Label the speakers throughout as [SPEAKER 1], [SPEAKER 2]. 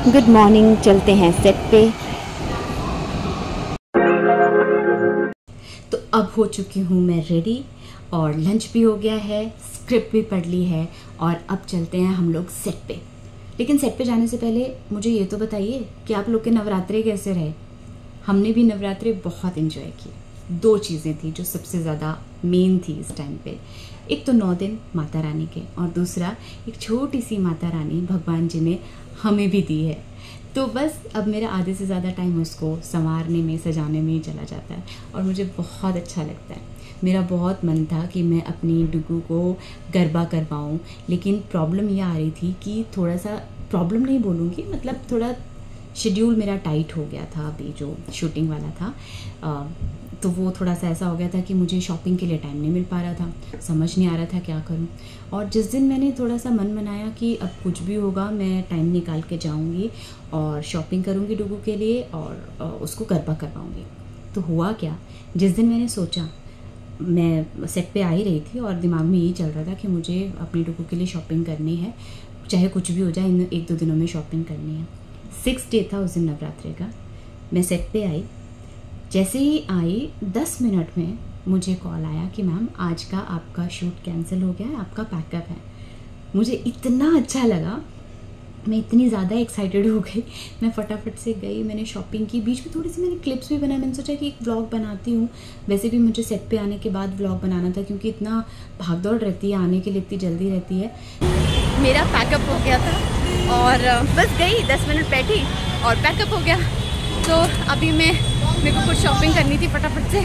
[SPEAKER 1] Good morning. चलते हैं set पे। तो अब हो चुकी हूँ मैं रेडी और लंच भी हो गया है, स्क्रिप्ट भी पढ़ ली है और अब चलते हैं हम लोग सेट पे। लेकिन सेट पे जाने से पहले मुझे ये तो बताइए कि आप लोग के नवरात्रे कैसे रहे। हमने भी नवरात्रे बहुत इन्जॉय किए। 2 चीज़ें थी जो सबसे ज़्यादा मेन थी इस टाइम पे। एक तो 9 दिन माता रानी के और दूसरा एक छोटी सी माता रानी भगवान जी ने हमें भी दी है। तो बस अब मेरा आधे से ज़्यादा टाइम उसको संवारने में, सजाने में ही चला जाता है और मुझे बहुत अच्छा लगता है। मेरा बहुत मन था कि मैं अपनी डुगू को गरबा करवाऊँ, लेकिन प्रॉब्लम ये आ रही थी कि थोड़ा सा, प्रॉब्लम नहीं बोलूँगी, मतलब थोड़ा शेड्यूल मेरा टाइट हो गया था अभी जो शूटिंग वाला था। तो वो थोड़ा सा ऐसा हो गया था कि मुझे शॉपिंग के लिए टाइम नहीं मिल पा रहा था, समझ नहीं आ रहा था क्या करूं। और जिस दिन मैंने थोड़ा सा मन बनाया कि अब कुछ भी होगा मैं टाइम निकाल के जाऊंगी और शॉपिंग करूंगी डुगू के लिए और उसको गरबा करवाऊंगी, तो हुआ क्या, जिस दिन मैंने सोचा, मैं सेट पे आ ही रही थी और दिमाग में यही चल रहा था कि मुझे अपनी डुगू के लिए शॉपिंग करनी है, चाहे कुछ भी हो जाए, इन 1-2 दिनों में शॉपिंग करनी है। 6th डे था उस दिन नवरात्रि का। मैं सेट पे आई, जैसे ही आई 10 मिनट में मुझे कॉल आया कि मैम आज का आपका शूट कैंसिल हो गया है, आपका पैकअप है। मुझे इतना अच्छा लगा, मैं इतनी ज़्यादा एक्साइटेड हो गई। मैं फटाफट से गई, मैंने शॉपिंग की, बीच में थोड़ी सी मैंने क्लिप्स भी बनाए। मैंने सोचा कि एक व्लॉग बनाती हूँ। वैसे भी मुझे सेट पे आने के बाद व्लॉग बनाना था क्योंकि इतना भागदौड़ रहती है, आने के लिए इतनी जल्दी रहती है। मेरा पैकअप हो गया था और बस गई, 10 मिनट बैठी और पैकअप हो गया। तो अभी मेरे को कुछ शॉपिंग करनी थी, फटाफट से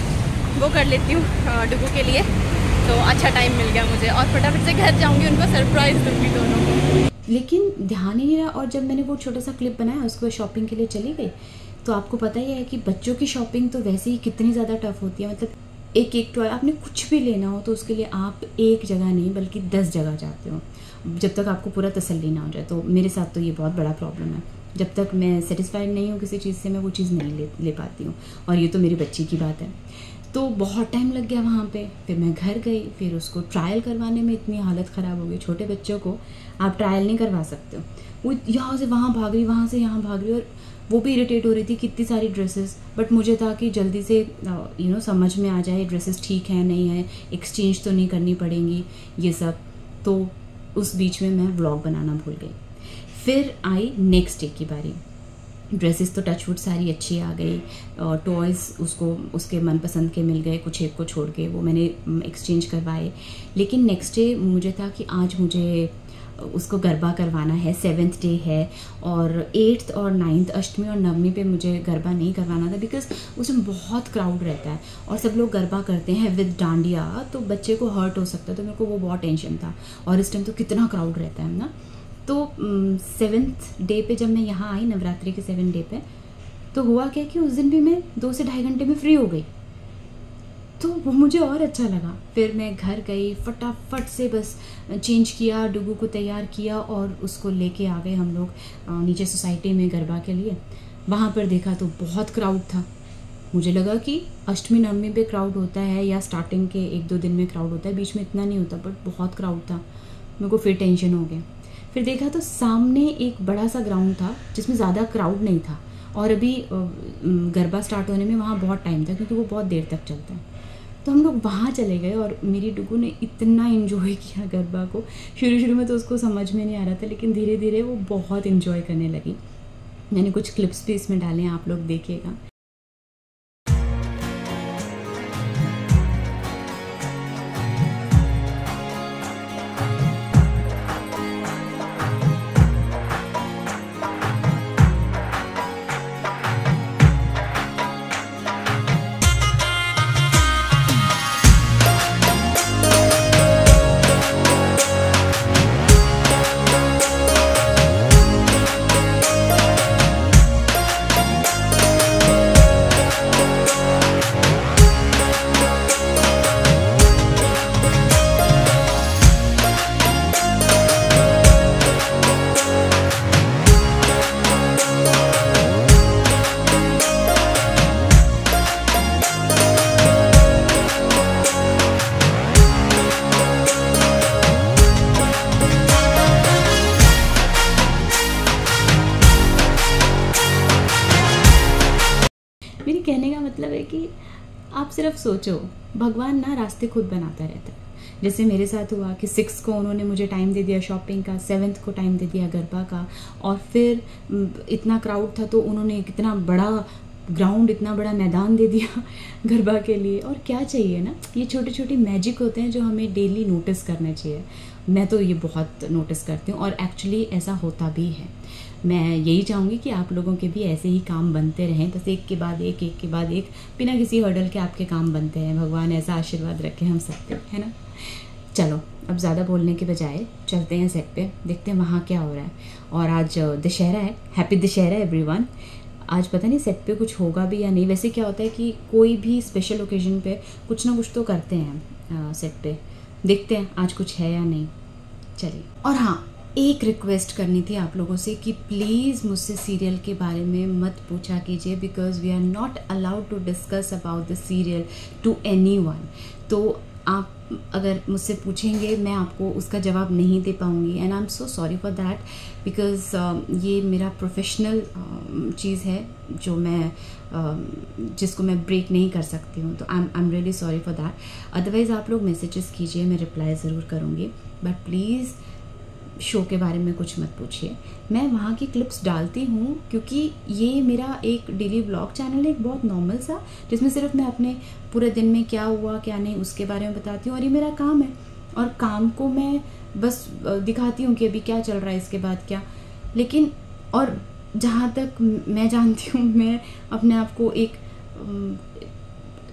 [SPEAKER 1] वो कर लेती हूँ डुगू के लिए। तो अच्छा टाइम मिल गया मुझे और फटाफट से घर जाऊँगी, उनको सरप्राइज़ दूँगी दोनों को। लेकिन ध्यान ही नहीं रहा और जब मैंने वो छोटा सा क्लिप बनाया उसके बाद शॉपिंग के लिए चली गई। तो आपको पता ही है कि बच्चों की शॉपिंग तो वैसे ही कितनी ज़्यादा टफ होती है। मतलब एक टॉय आपने कुछ भी लेना हो तो उसके लिए आप एक जगह नहीं बल्कि 10 जगह जाते हो, जब तक आपको पूरा तसल्ली ना हो जाए। तो मेरे साथ तो ये बहुत बड़ा प्रॉब्लम है, जब तक मैं सेटिस्फाइड नहीं हूँ किसी चीज़ से, मैं वो चीज़ नहीं ले पाती हूँ। और ये तो मेरी बच्ची की बात है। तो बहुत टाइम लग गया वहाँ पे। फिर मैं घर गई, फिर उसको ट्रायल करवाने में इतनी हालत ख़राब हो गई। छोटे बच्चों को आप ट्रायल नहीं करवा सकते हो, वो यहाँ से वहाँ भाग रही, वहाँ से यहाँ भाग रही, और वो भी इरिटेट हो रही थी कितनी सारी ड्रेसेस। बट मुझे था कि जल्दी से समझ में आ जाए ड्रेसेस ठीक है नहीं है, एक्सचेंज तो नहीं करनी पड़ेंगी ये सब। तो उस बीच में मैं व्लॉग बनाना भूल गई। फिर आई नेक्स्ट डे की बारी। ड्रेसेस तो टचवुड सारी अच्छी आ गई और टॉयज़ उसको उसके मनपसंद के मिल गए, कुछ एक को छोड़ के वो मैंने एक्सचेंज करवाए। लेकिन नेक्स्ट डे मुझे था कि आज मुझे उसको गरबा करवाना है, 7th डे है और 8th और 9th अष्टमी और नवमी पे मुझे गरबा नहीं करवाना था बिकॉज उसमें बहुत क्राउड रहता है और सब लोग गरबा करते हैं विद डांडिया, तो बच्चे को हर्ट हो सकता है। तो मेरे को वो बहुत टेंशन था और इस टाइम तो कितना क्राउड रहता है ना। तो 7th डे पे जब मैं यहाँ आई, नवरात्रि के 7th डे पे, तो हुआ क्या कि उस दिन भी मैं 2 से ढाई घंटे में फ्री हो गई। तो वो मुझे और अच्छा लगा। फिर मैं घर गई, फटाफट से बस चेंज किया, डुगू को तैयार किया और उसको लेके आ गए हम लोग नीचे सोसाइटी में गरबा के लिए। वहाँ पर देखा तो बहुत क्राउड था। मुझे लगा कि अष्टमी नवमी पे क्राउड होता है या स्टार्टिंग के 1-2 दिन में क्राउड होता है, बीच में इतना नहीं होता, बट बहुत क्राउड था। मेरे को फिर टेंशन हो गया। फिर देखा तो सामने एक बड़ा सा ग्राउंड था जिसमें ज़्यादा क्राउड नहीं था और अभी गरबा स्टार्ट होने में वहाँ बहुत टाइम था क्योंकि वो बहुत देर तक चलता है। तो हम लोग वहाँ चले गए और मेरी डुगू ने इतना इन्जॉय किया गरबा को। शुरू में तो उसको समझ में नहीं आ रहा था, लेकिन धीरे धीरे वो बहुत इन्जॉय करने लगी। मैंने कुछ क्लिप्स भी इसमें डाले हैं, आप लोग देखिएगा। मतलब है कि आप सिर्फ सोचो, भगवान ना रास्ते खुद बनाता रहता है। जैसे मेरे साथ हुआ कि 6 को उन्होंने मुझे टाइम दे दिया शॉपिंग का, 7 को टाइम दे दिया गरबा का, और फिर इतना क्राउड था तो उन्होंने कितना बड़ा ग्राउंड, इतना बड़ा मैदान दे दिया गरबा के लिए। और क्या चाहिए ना, ये छोटे छोटे मैजिक होते हैं जो हमें डेली नोटिस करने चाहिए। मैं तो ये बहुत नोटिस करती हूँ और एक्चुअली ऐसा होता भी है। मैं यही चाहूँगी कि आप लोगों के भी ऐसे ही काम बनते रहें, बस एक के बाद एक, एक के बाद एक, बिना किसी हर्डल के आपके काम बनते हैं। भगवान ऐसा आशीर्वाद रखे हम सब पे, है ना। चलो अब ज़्यादा बोलने के बजाय चलते हैं सेट पे, देखते हैं वहाँ क्या हो रहा है। और आज दशहरा है, हैप्पी दशहरा एवरीवन। आज पता नहीं सेट पे कुछ होगा भी या नहीं। वैसे क्या होता है कि कोई भी स्पेशल ओकेजन पे कुछ ना कुछ तो करते हैं सेट पे, देखते हैं आज कुछ है या नहीं। चलिए, और हाँ, एक रिक्वेस्ट करनी थी आप लोगों से कि प्लीज़ मुझसे सीरियल के बारे में मत पूछा कीजिए, because we are not allowed to discuss about the serial to anyone. तो आप अगर मुझसे पूछेंगे मैं आपको उसका जवाब नहीं दे पाऊँगी, and I am so sorry for that, because ये मेरा प्रोफेशनल चीज़ है जो मैं जिसको मैं ब्रेक नहीं कर सकती हूँ। तो I am really sorry for that. Otherwise आप लोग मैसेजेस कीजिए, मैं रिप्लाई ज़रूर करूँगी, बट प्लीज़ शो के बारे में कुछ मत पूछिए। मैं वहाँ की क्लिप्स डालती हूँ क्योंकि ये मेरा एक डेली व्लॉग चैनल है, एक बहुत नॉर्मल सा, जिसमें सिर्फ मैं अपने पूरे दिन में क्या हुआ क्या नहीं उसके बारे में बताती हूँ, और ये मेरा काम है। और काम को मैं बस दिखाती हूँ कि अभी क्या चल रहा है, इसके बाद क्या। लेकिन और जहाँ तक मैं जानती हूँ, मैं अपने आप को एक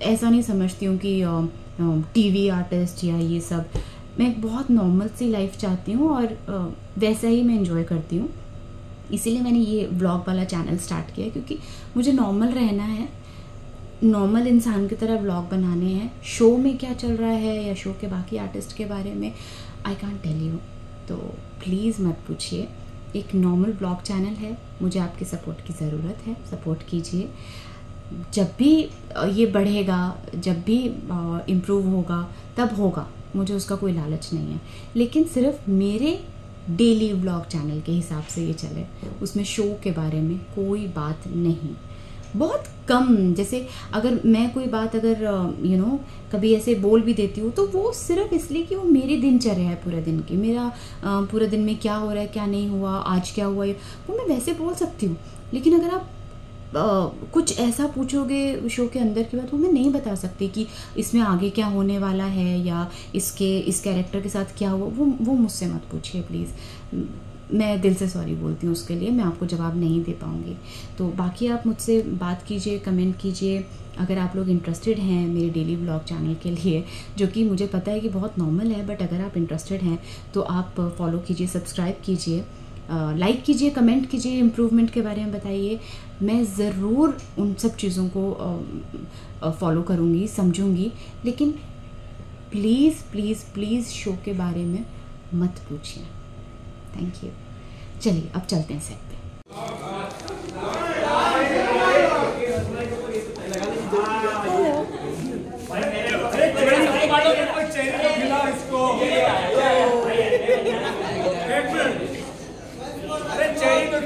[SPEAKER 1] ऐसा नहीं समझती हूँ कि टीवी आर्टिस्ट या ये सब। मैं एक बहुत नॉर्मल सी लाइफ चाहती हूँ और वैसा ही मैं एंजॉय करती हूँ। इसीलिए मैंने ये व्लॉग वाला चैनल स्टार्ट किया, क्योंकि मुझे नॉर्मल रहना है, नॉर्मल इंसान की तरह व्लॉग बनाने हैं। शो में क्या चल रहा है या शो के बाकी आर्टिस्ट के बारे में आई कांट टेल यू। तो प्लीज़ मत पूछिए, एक नॉर्मल व्लॉग चैनल है, मुझे आपकी सपोर्ट की ज़रूरत है, सपोर्ट कीजिए। जब भी ये बढ़ेगा, जब भी इम्प्रूव होगा तब होगा, मुझे उसका कोई लालच नहीं है। लेकिन सिर्फ मेरे डेली व्लॉग चैनल के हिसाब से ये चले, उसमें शो के बारे में कोई बात नहीं, बहुत कम। जैसे अगर मैं कोई बात अगर कभी ऐसे बोल भी देती हूँ तो वो सिर्फ इसलिए कि वो मेरी दिनचर्या है पूरे दिन की, मेरा पूरे दिन में क्या हो रहा है क्या नहीं हुआ, आज क्या हुआ, वो मैं वैसे बोल सकती हूँ। लेकिन अगर आप कुछ ऐसा पूछोगे शो के अंदर की बात, वो मैं नहीं बता सकती कि इसमें आगे क्या होने वाला है या इस कैरेक्टर के साथ क्या हुआ। वो मुझसे मत पूछिए प्लीज़, मैं दिल से सॉरी बोलती हूँ उसके लिए, मैं आपको जवाब नहीं दे पाऊँगी। तो बाकी आप मुझसे बात कीजिए, कमेंट कीजिए, अगर आप लोग इंटरेस्टेड हैं मेरे डेली व्लॉग चैनल के लिए, जो कि मुझे पता है कि बहुत नॉर्मल है, बट अगर आप इंटरेस्टेड हैं तो आप फॉलो कीजिए, सब्सक्राइब कीजिए, लाइक कीजिए, कमेंट कीजिए, इम्प्रूवमेंट के बारे में बताइए। मैं ज़रूर उन सब चीज़ों को फॉलो करूँगी, समझूँगी, लेकिन प्लीज़ प्लीज़ प्लीज़ शो के बारे में मत पूछिए। Thank you. चलिए अब चलते हैं सेट पे।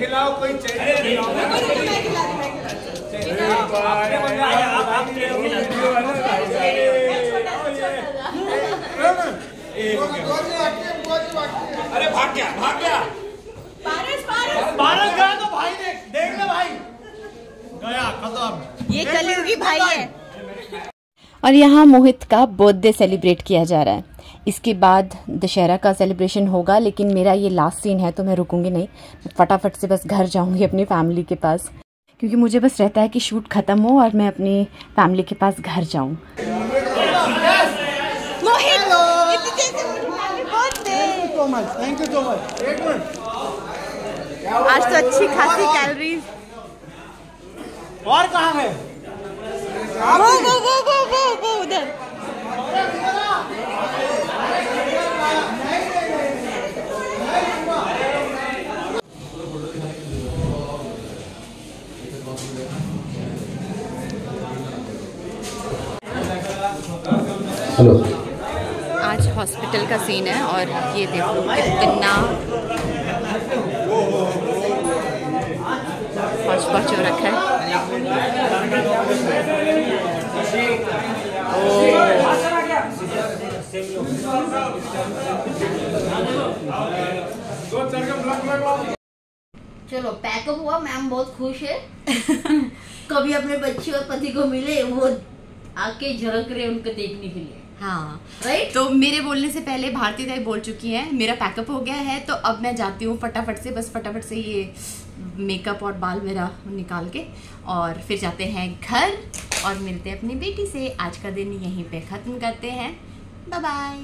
[SPEAKER 2] खिलाओ कोई चाहिए अरे भाग गया पारस गया तो भाई देख ले भाई गया खत्म।
[SPEAKER 1] ये कलयुगी भाई है। और यहाँ मोहित का बर्थडे सेलिब्रेट किया जा रहा है। इसके बाद दशहरा का सेलिब्रेशन होगा, लेकिन मेरा ये लास्ट सीन है तो मैं रुकूंगी नहीं, फटाफट से बस घर जाऊंगी अपनी फैमिली के पास, क्योंकि मुझे बस रहता है कि शूट खत्म हो और मैं अपनी फैमिली के पास घर जाऊं।
[SPEAKER 2] Thank you so much. एक मिनट,
[SPEAKER 1] आज तो अच्छी खासी कैलोरीज।
[SPEAKER 2] और कहाँ है?
[SPEAKER 1] वो उधर।
[SPEAKER 3] हेलो।
[SPEAKER 1] आज हॉस्पिटल का सीन है और ये देखो कितना हौच पौच हो रखा है।
[SPEAKER 3] चलो पैकअप हुआ, मैम बहुत खुश है। कभी अपने बच्चे और पति को मिले, वो आके झलक रहे उनको देखने के लिए।
[SPEAKER 1] हाँ
[SPEAKER 3] राइट।
[SPEAKER 1] तो मेरे बोलने से पहले भारती दाई बोल चुकी है मेरा पैकअप हो गया है, तो अब मैं जाती हूँ फटाफट से, बस फटाफट से ये मेकअप और बाल मेरा निकाल के, और फिर जाते हैं घर और मिलते हैं अपनी बेटी से। आज का दिन यहीं पे ख़त्म करते हैं। Bye bye.